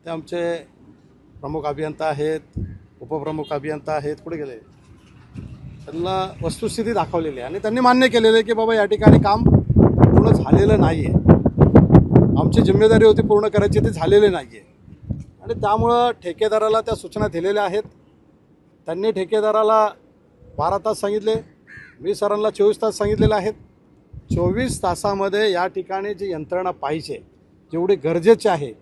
ते आमचे प्रमुख अभियंता आहेत, उपप्रमुख अभियंता आहेत, कुठे गेले, त्यांना वस्तुस्थिती दाखवलेली आहे आणि त्यांनी मान्य केलेलं आहे की बाबा या ठिकाणी काम पूर्ण झालेलं नाही आहे. आमची जिम्मेदारी होती पूर्ण करायची, ते झालेले नाही आहे आणि त्यामुळं ठेकेदाराला त्या सूचना दिलेल्या आहेत. त्यांनी ठेकेदाराला 12 तास सांगितले, मी सरांना 24 तास सांगितलेले आहेत. 24 तासामध्ये या ठिकाणी जी यंत्रणा पाहिजे, जेवढी गरजेची आहे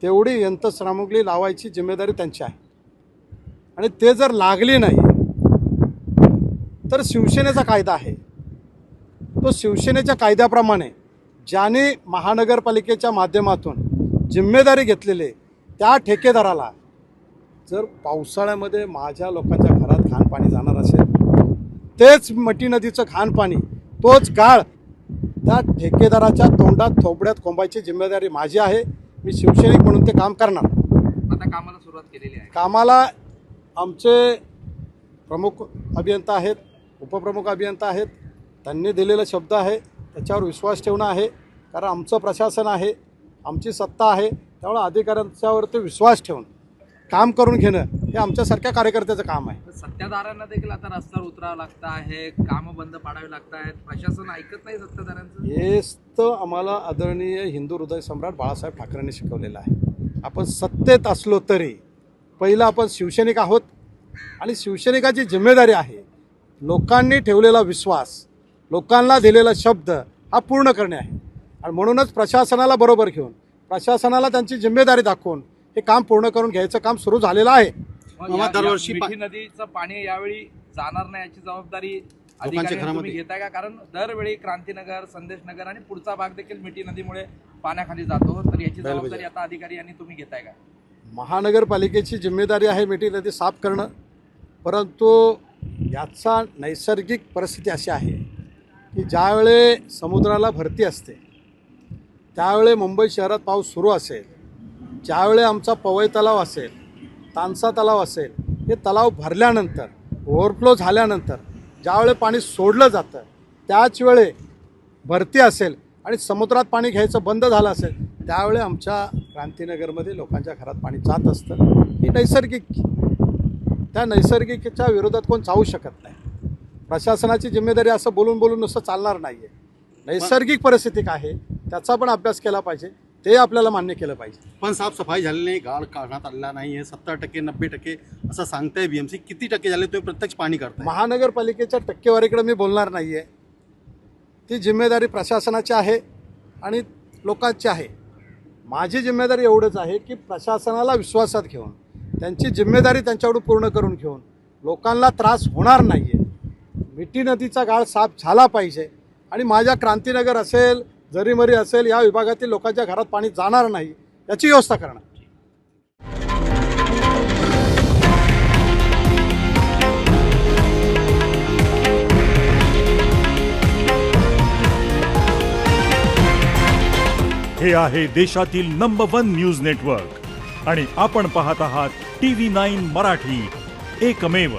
तेवढी यंत्रसामुग्री लावायची जिम्मेदारी त्यांची आहे आणि ते जर लागली नाही तर शिवसेनेचा कायदा आहे, तो शिवसेनेच्या कायद्याप्रमाणे ज्याने महानगरपालिकेच्या माध्यमातून जिम्मेदारी घेतलेली त्या ठेकेदाराला जर पावसाळ्यामध्ये माझ्या लोकांच्या घरात घाणपाणी जाणार असेल, तेच मटी नदीचं घाणपाणी, तोच गाळ त्या ठेकेदाराच्या तोंडात थोबड्यात कोंबायची जिम्मेदारी माझी आहे. मी शिवसैनिक म्हणून ते काम करणार. आता कामाला सुरुवात केलेली आहे. कामाला आमचे प्रमुख अभियंता आहेत, उपप्रमुख अभियंता आहेत, त्यांनी दिलेला शब्द आहे त्याच्यावर विश्वास ठेवणं आहे. कारण आमचं प्रशासन आहे, आमची सत्ता आहे, त्यामुळे अधिकाऱ्यांच्यावरती विश्वास ठेवून काम करून घेणं हे आमच्यासारख्या कार्यकर्त्याचं काम आहे. सत्ताधाऱ्यांना देखील आता रस्त्यावर उतरावं लागतं आहे, कामं बंद पाडावी लागत आहेत, प्रशासन ऐकत नाही सत्ताधाऱ्यांचं. हेच तर आम्हाला आदरणीय हिंदू हृदय सम्राट बाळासाहेब ठाकरेंनी शिकवलेलं आहे. आपण सत्तेत असलो तरी पहिलं आपण शिवसैनिक आहोत आणि शिवसैनिकाची जिम्मेदारी आहे लोकांनी ठेवलेला विश्वास, लोकांना दिलेला शब्द हा पूर्ण करणे आहे. आणि म्हणूनच प्रशासनाला बरोबर घेऊन, प्रशासनाला त्यांची जिम्मेदारी दाखवून हे काम पूर्ण करून घ्यायचं काम सुरू झालेलं आहे. दरवर्षी मिठी नदीचं पाणी यावेळी जाणार नाही याची जबाबदारी अधिकाऱ्यांनी तुम्ही घेताय का? कारण दरवेळी क्रांतीनगर, संदेशनगर आणि पुढचा भाग देखील मिठी नदीमुळे पाण्याखाली जातो, तर याची जबाबदारी आता अधिकारी आणि तुम्ही घेताय का? महानगरपालिकेची जिम्मेदारी आहे मिठी नदी साफ करणं, परंतु याचा नैसर्गिक परिस्थिती अशी आहे की ज्यावेळे समुद्राला भरती असते, त्यावेळे मुंबई शहरात पाऊस सुरू असेल, ज्यावेळे आमचा पवई तलाव असेल, तानसा तलाव असेल, हे तलाव भरल्यानंतर, ओव्हरफ्लो झाल्यानंतर ज्यावेळे पाणी सोडलं जातं, त्याच वेळे भरती असेल आणि समुद्रात पाणी घ्यायचं बंद झालं असेल, त्यावेळे आमच्या क्रांतीनगरमध्ये लोकांच्या घरात पाणी जात असतं. ही नैसर्गिक, त्या नैसर्गिकच्या विरोधात कोण जाऊ शकत नाही. प्रशासनाची जिम्मेदारी असं बोलून बोलून नुसतं चालणार नाही आहे. नैसर्गिक परिस्थिती काय आहे त्याचा पण अभ्यास केला पाहिजे, ते आपल्याला मान्य केलं पाहिजे. पण साफसफाई झाली नाही, गाळ काढण्यात आलेला नाही आहे. 70% 90% असं सांगताय BMC. किती टक्के झाले तुम्ही प्रत्यक्ष पाणी करताय? महानगरपालिकेच्या टक्केवारीकडे मी बोलणार नाही आहे. ती जिम्मेदारी प्रशासनाची आहे आणि लोकांची आहे. माझी जिम्मेदारी एवढंच आहे की प्रशासनाला विश्वासात घेऊन, त्यांची जिम्मेदारी त्यांच्याकडून पूर्ण करून घेऊन लोकांना त्रास होणार नाही आहे. मिठी नदीचा गाळ साफ झाला पाहिजे आणि माझ्या क्रांतीनगर असेल, जरीमरी असेल, या विभागातील लोकांच्या घरात पाणी जाणार नाही याची व्यवस्था करणार. हे आहे देशातील नंबर 1 न्यूज नेटवर्क आणि आपण पाहत आहात TV9 मराठी, एकमेव.